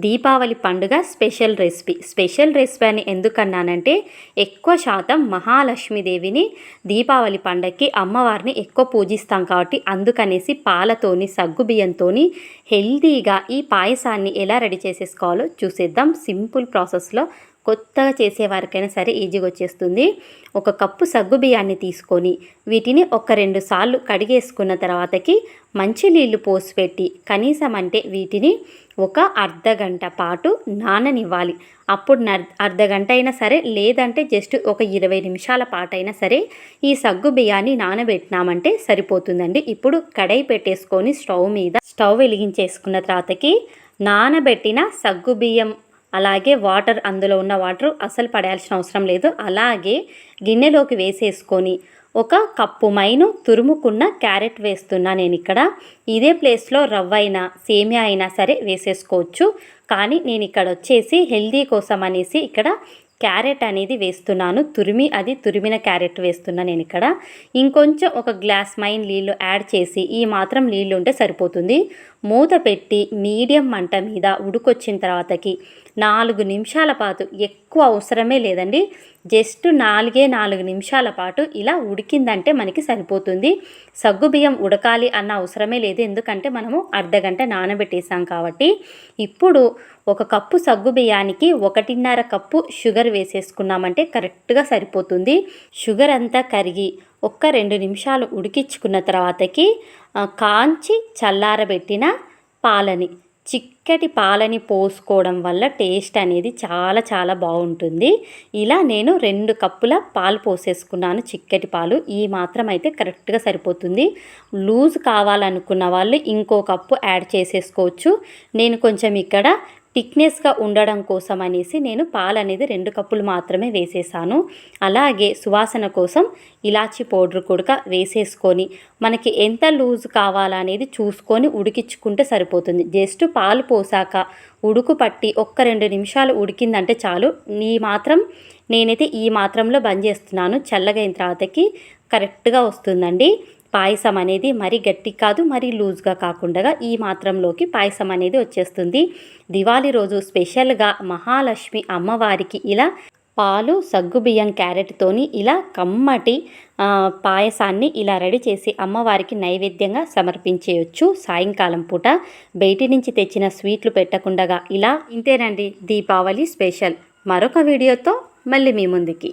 దీపావళి పండుగ special recipe అని ఎందుకన్నానంటే ఎక్కువ శాతం మహాలక్ష్మీదేవిని దీపావళి పండగకి అమ్మవారిని ఎక్కువ పూజిస్తాం కాబట్టి అందుకనేసి పాలతోని సగ్గుబియ్యంతోని హెల్తీగా ఈ పాయసాన్ని ఎలా రెడీ చేసేసుకోవాలో చూసేద్దాం. సింపుల్ ప్రాసెస్లో కొత్తగా చేసేవారికైనా సరే ఈజీగా వచ్చేస్తుంది. ఒక కప్పు సగ్గుబియ్యాన్ని తీసుకొని వీటిని ఒక 2 సార్లు కడిగేసుకున్న తర్వాతకి మంచి నీళ్లు పోసి పెట్టి కనీసం అంటే వీటిని ఒక అర్ధగంట పాటు నాననివ్వాలి. అప్పుడు అర్ధగంట అయినా సరే, లేదంటే జస్ట్ ఒక 20 నిమిషాల పాటైనా సరే ఈ సగ్గు బియ్యాన్ని నానబెట్టినామంటే సరిపోతుందండి. ఇప్పుడు కడాయి పెట్టేసుకొని స్టవ్ వెలిగించేసుకున్న తర్వాతకి నానబెట్టిన సగ్గు బియ్యం అలాగే వాటర్, అందులో ఉన్న వాటర్ అసలు పడాల్సిన అవసరం లేదు. అలాగే గిన్నెలోకి వేసేసుకొని ఒక కప్పు మైను తురుముకున్న క్యారెట్ వేస్తున్నా నేను ఇక్కడ. ఇదే ప్లేస్లో రవ్వ అయినా సేమియా అయినా సరే వేసేసుకోవచ్చు. కానీ నేను ఇక్కడ వచ్చేసి హెల్దీ కోసం అనేసి ఇక్కడ క్యారెట్ అనేది వేస్తున్నాను. తురిమిన క్యారెట్ వేస్తున్నా నేను ఇక్కడ. ఇంకొంచెం ఒక గ్లాస్ నీళ్ళు యాడ్ చేసి ఈ మాత్రం నీళ్ళు ఉంటే సరిపోతుంది. మూత పెట్టి మీడియం మంట మీద ఉడుకొచ్చిన తర్వాతకి 4 నిమిషాల పాటు, ఎక్కువ అవసరమే లేదండి, జస్ట్ 4 నిమిషాల పాటు ఇలా ఉడికిందంటే మనకి సరిపోతుంది. సగ్గుబియ్యం ఉడకాలి అన్న అవసరమే లేదు, ఎందుకంటే మనము అర్ధగంట నానబెట్టేసాం కాబట్టి. ఇప్పుడు ఒక కప్పు సగ్గుబియ్యానికి 1.5 కప్పు షుగర్ వేసేసుకున్నామంటే కరెక్ట్గా సరిపోతుంది. షుగర్ అంతా కరిగి 2 నిమిషాలు ఉడికించుకున్న తర్వాతకి కాంచి చల్లారబెట్టిన చిక్కటి పాలని పోసుకోవడం వల్ల టేస్ట్ అనేది చాలా చాలా బాగుంటుంది. ఇలా నేను 2 కప్పుల పాలు పోసేసుకున్నాను, చిక్కటి పాలు. ఈ మాత్రం అయితే కరెక్ట్గా సరిపోతుంది. లూజ్ కావాలనుకున్న వాళ్ళు ఇంకో కప్పు యాడ్ చేసేసుకోవచ్చు. నేను కొంచెం ఇక్కడ థిక్నెస్గా ఉండడం కోసం అనేసి నేను పాలు అనేది 2 కప్పులు మాత్రమే వేసేసాను. అలాగే సువాసన కోసం ఇలాచి పౌడర్ కూడా వేసేసుకొని మనకి ఎంత లూజ్ కావాలనేది చూసుకొని ఉడికించుకుంటే సరిపోతుంది. జస్ట్ పాలు పోసాక ఉడుకు పట్టి 1-2 నిమిషాలు ఉడికిందంటే చాలు. నేనైతే ఈ మాత్రంలో బంద్ చేస్తున్నాను. చల్లగా అయిన తర్వాతకి కరెక్ట్గా వస్తుందండి పాయసం అనేది. మరీ గట్టి కాదు, మరీ లూజ్గా కాకుండా ఈ మాత్రంలోకి పాయసం అనేది వచ్చేస్తుంది. దివాళీ రోజు స్పెషల్గా మహాలక్ష్మి అమ్మవారికి ఇలా పాలు, సగ్గుబియ్యం, క్యారెట్తోని ఇలా కమ్మటి పాయసాన్ని ఇలా రెడీ చేసి అమ్మవారికి నైవేద్యంగా సమర్పించేయచ్చు. సాయంకాలం పూట బయటి నుంచి తెచ్చిన స్వీట్లు పెట్టకుండా ఇలా. ఇంతేనండి దీపావళి స్పెషల్. మరొక వీడియోతో మళ్ళీ మీ ముందుకి.